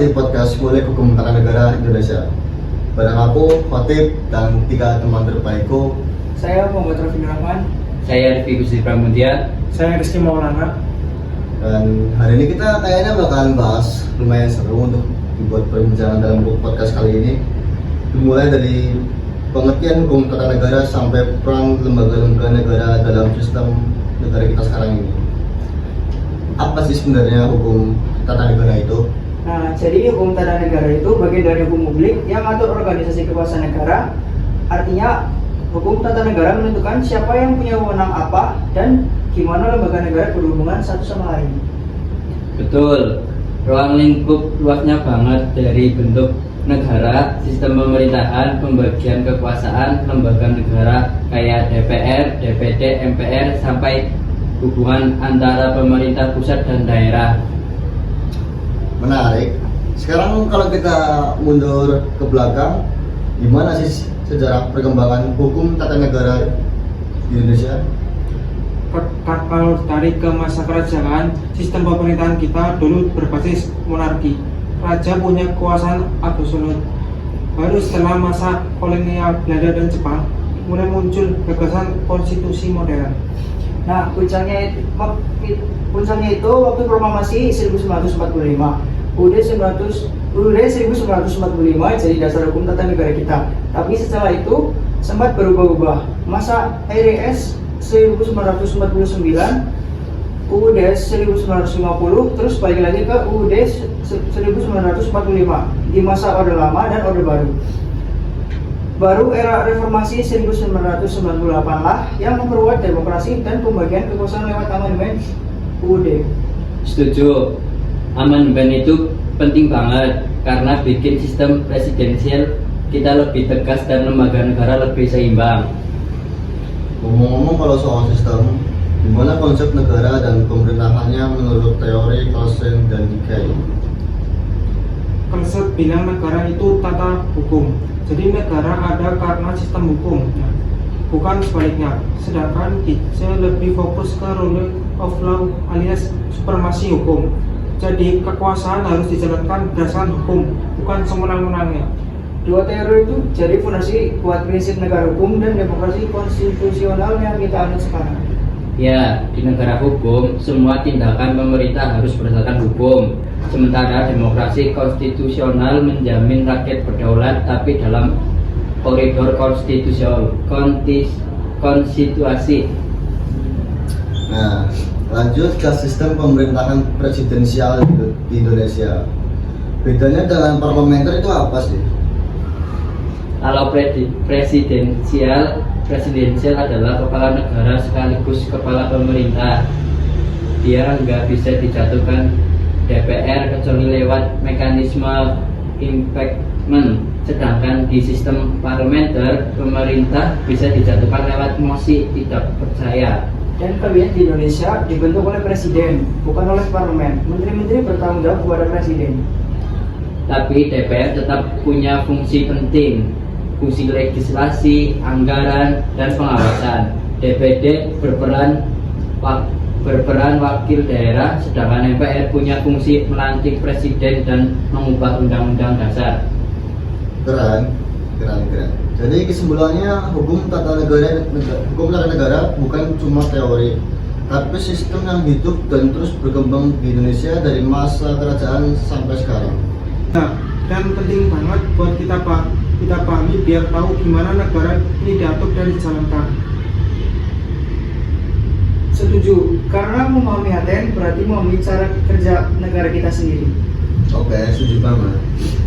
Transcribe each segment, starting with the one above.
di podcast Ngulik Hukum Tata Negara Indonesia. Bareng aku, Khotib, dan 3 teman terbaikku. Saya Muhammad Rafi Rahman. Saya Rifki Gusti Pramudia. Saya Rizky Maulana. Dan hari ini kita kayaknya bakalan bahas lumayan seru untuk dibuat perbincangan dalam podcast kali ini. Dimulai dari pengertian hukum tata negara sampai peran lembaga-lembaga negara dalam sistem negara kita sekarang ini. Apa sih sebenarnya hukum tata negara itu? Nah, jadi hukum tata negara itu bagian dari hukum publik yang mengatur organisasi kekuasaan negara. Artinya, hukum tata negara menentukan siapa yang punya wewenang apa dan gimana lembaga negara berhubungan satu sama lain. Betul. Ruang lingkup luasnya banget dari bentuk negara, sistem pemerintahan, pembagian kekuasaan, lembaga negara kayak DPR, DPD, MPR sampai hubungan antara pemerintah pusat dan daerah. Menarik. Sekarang kalau kita mundur ke belakang, gimana sih sejarah perkembangan hukum tata negara di Indonesia? Kalau tarik ke masa kerajaan, sistem pemerintahan kita dulu berbasis monarki. Raja punya kekuasaan absolut. Baru setelah masa kolonial Belanda dan Jepang, mulai muncul gagasan konstitusi modern. Nah, puncaknya itu waktu proklamasi 1945. UUD 1945 jadi dasar hukum tata negara kita. Tapi setelah itu sempat berubah-ubah. Masa RIS 1949, UUD 1950, terus balik lagi ke UUD 1945 di masa Orde Lama dan Orde Baru. Baru era reformasi 1998 lah yang memperkuat demokrasi dan pembagian kekuasaan lewat amandemen UUD. Setuju. Amandemen itu penting banget karena bikin sistem presidensial kita lebih tegas dan lembaga negara lebih seimbang. Ngomong-ngomong kalau soal sistem, gimana konsep negara dan pemerintahannya menurut teori Clausen dan Dicey? Konsep bilang negara itu tata hukum. Jadi negara ada karena sistem hukum, bukan sebaliknya. Sedangkan Dicey lebih fokus ke rule of law alias supremasi hukum. Jadi kekuasaan harus dijalankan berdasarkan hukum, bukan semenang-menangnya. Dua teori itu jadi fondasi buat prinsip negara hukum dan demokrasi konstitusional yang kita anut sekarang. Ya, di negara hukum, semua tindakan pemerintah harus berdasarkan hukum. Sementara demokrasi konstitusional menjamin rakyat berdaulat tapi dalam koridor konstitusi. Nah, lanjut ke sistem pemerintahan presidensial di Indonesia. Bedanya dengan parlementer itu apa sih? Kalau presidensial adalah kepala negara sekaligus kepala pemerintah. Dia nggak bisa dijatuhkan DPR kecuali lewat mekanisme impeachment. Sedangkan di sistem parlementer, pemerintah bisa dijatuhkan lewat mosi tidak percaya. Dan kabinet di Indonesia dibentuk oleh presiden, bukan oleh parlemen. Menteri-menteri bertanggung jawab kepada presiden. Tapi DPR tetap punya fungsi penting, fungsi legislasi, anggaran, dan pengawasan. DPD berperan wakil daerah, sedangkan MPR punya fungsi melantik presiden dan mengubah undang-undang dasar. Keren. Jadi kesimpulannya hukum tata negara bukan cuma teori, tapi sistem yang hidup dan terus berkembang di Indonesia dari masa kerajaan sampai sekarang. Nah, dan penting banget buat kita pahami biar tahu gimana negara ini diatur dan dijalankan. Setuju, karena memahami HTN berarti memahami cara kerja negara kita sendiri. Oke, setuju banget.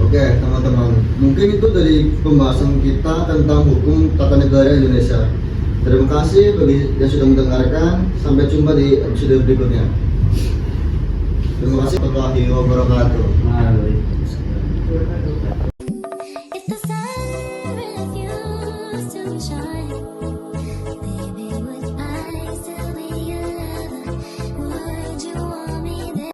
Oke, teman-teman, mungkin itu dari pembahasan kita tentang hukum tata negara Indonesia. Terima kasih bagi yang sudah mendengarkan. Sampai jumpa di episode berikutnya. Terima kasih warahmatullahi wabarakatuh. Nah,